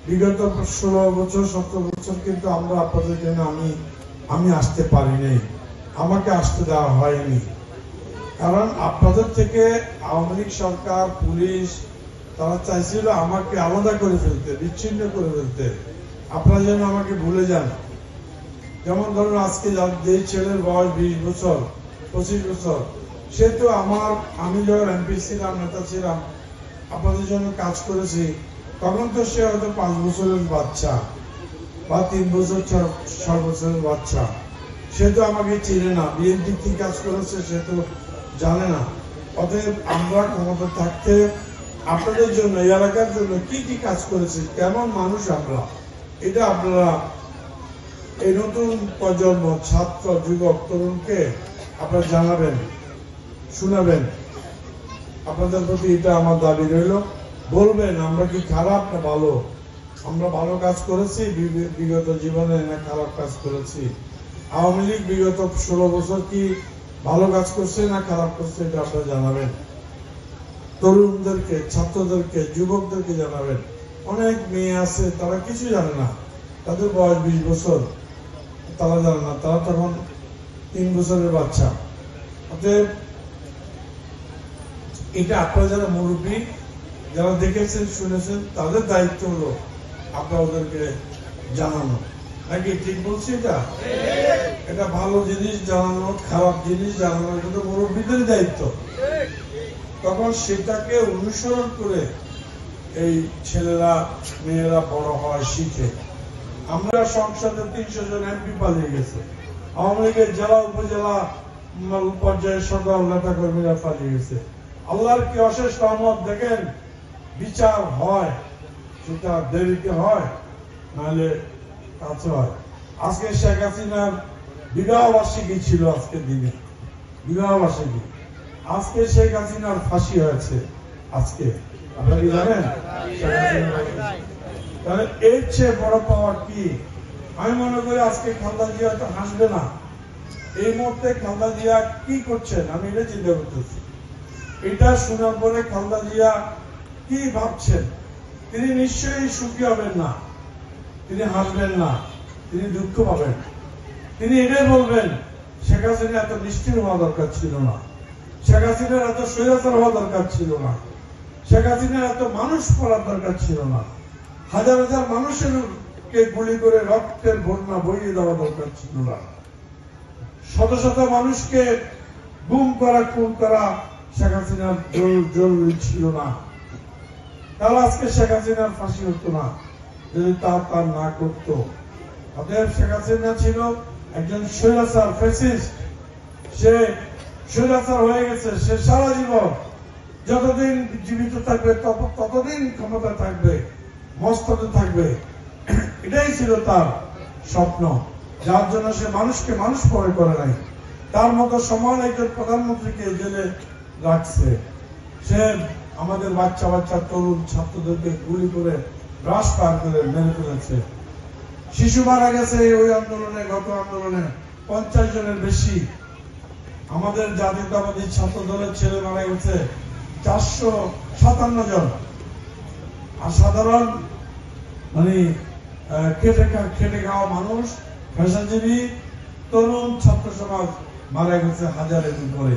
বিগত 16 বছর 17 বছর কিন্তু আমরা আপনাদের জন্য আমি আসতে পারি নাই, আমাকে আসতে দেওয়া হয়নি। কারণ আপনাদের থেকে আওয়ামী লীগ সরকার, পুলিশ তারা চাইছিল আমাকে আলাদা করে ফেলতে, বিচ্ছিন্ন করে ফেলতে, আপনারা যেন আমাকে ভুলে যান। যেমন ধরুন আজকে যে ছেলের বয়স 20 বছর 25 বছর, সে তো আমি যখন এমপি ছিলাম, নেতা ছিলাম, আপনাদের জন্য কাজ করেছি, তখন তো সে হয়তো 5 বছরের বাচ্চা বা 3 বছর 6 বছরের বাচ্চা। সে তো আমাকে চিনে না, বিএনপি কি কাজ করেছে সে তো জানে না। অতএব আমরা ক্ষমতা থাকতে আপনাদের জন্য, এই এলাকার জন্য কি কি কাজ করেছি, কেমন মানুষ আমরা, এটা আপনারা এই নতুন প্রজন্ম, ছাত্র, যুবক, তরুণকে আপনারা জানাবেন, শোনাবেন। আপনাদের প্রতি এটা আমার দাবি রইল। বলবেন আমরা কি খারাপ না ভালো, আমরা ভালো কাজ করেছি বিগত জীবনে না খারাপ কাজ করেছি। আওয়ামী লীগ বিগত 16 বছর কি ভালো কাজ করছে না খারাপ করছে, এটা আপনারা জানাবেন। তরুণদেরকে, ছাত্রদেরকে, যুবকদেরকে জানাবেন। অনেক মেয়ে আছে তারা কিছু জানে না, তাদের বয়স 20 বছর, তারা জানে না, তারা তখন 3 বছরের বাচ্চা। অতএব এটা আপনারা যারা মুরব্বী, যারা দেখেছেন শুনেছেন, তাদের দায়িত্ব হলো আপনারা ওদেরকে জানানো। নাকি ঠিক বলছি? এটা ভালো জিনিস জানানো, খারাপ জিনিস জানানো, এটা তো মুরব্বীদের দায়িত্ব। তখন সেটাকে অনুসরণ করে এই ছেলেরা মেয়েরা বড় হয়, শিখে। আমরা সংসদে 300 জন এমপি পালিয়ে গেছে, আওয়ামী লীগের জেলা উপজেলা পর্যায়ের সকল নেতা কর্মীরা পালিয়ে গেছে। আল্লাহর কি অশেষ রহমত, দেখেন বিচার হয়, সেটা দেরিতে হয়, নাহলে কাছে হয়। আজকে শেখ হাসিনার বিবাহ বার্ষিকী ছিল, আজকের দিনে বিবাহ বার্ষিকী। আজকে শেখ হাসিনার ফাঁসি হয়েছে, আজকে আপনারা কি জানেন? তাহলে এর চেয়ে বড় পাওয়ার কি? আমি মনে করি আজকে খালেদা জিয়া হয়তো হাসবে না। এই মুহূর্তে খালেদা জিয়া কি করছেন আমি এটা চিন্তা করতেছি। এটা শোনার পরে খালেদা জিয়া কি ভাবছেন? তিনি নিশ্চয়ই সুখী হবেন না, তিনি হাসবেন না, তিনি দুঃখ পাবেন। তিনি এটাই বলবেন, শেখ হাসিনা এত নিষ্ঠুর হওয়া দরকার ছিল না, শেখ হাসিনার এত স্বৈরাচার হওয়া দরকার ছিল না, শেখ হাসিনার এত মানুষ পড়ার দরকার ছিল না, হাজার হাজার মানুষকে গুলি করে রক্তের বন্যা বইয়ে দেওয়া দরকার ছিল না, শত শত মানুষকে গুম করা, খুন করা শেখ হাসিনার জরুরি ছিল না। তাহলে আজকে শেখ হাসিনার ফাঁসি হতো না যদি তার না করত। অতএব শেখ হাসিনা ছিল একজন স্বৈরাচার, ফ্যাসিস্ট। সে স্বৈরাচার হয়ে গেছে, সে সারা জীবন যতদিন জীবিত থাকবে ততদিন ক্ষমতা থাকবে, মস্তকে থাকবে। এটাই ছিল তার স্বপ্ন, যার জন্য সে মানুষকে মানুষ মনে করে নাই। তার মতো সমান একজন প্রধানমন্ত্রীকে জেলে রাখছে। সে আমাদের বাচ্চা বাচ্চা তরুণ ছাত্রদেরকে গুলি করে রাশ পার করে মেরে ফেলেছে। শিশু মারা গেছে ওই আন্দোলনে, গত আন্দোলনে 50 জনের বেশি। আমাদের জাতীয়তাবাদী ছাত্র দলের ছেলে মারা গেছে 457 জন। আর সাধারণ খেটে খাওয়া মানুষ, পেশাজীবী তরুণ ছাত্র সমাজ মারা গেছে হাজারের উপরে।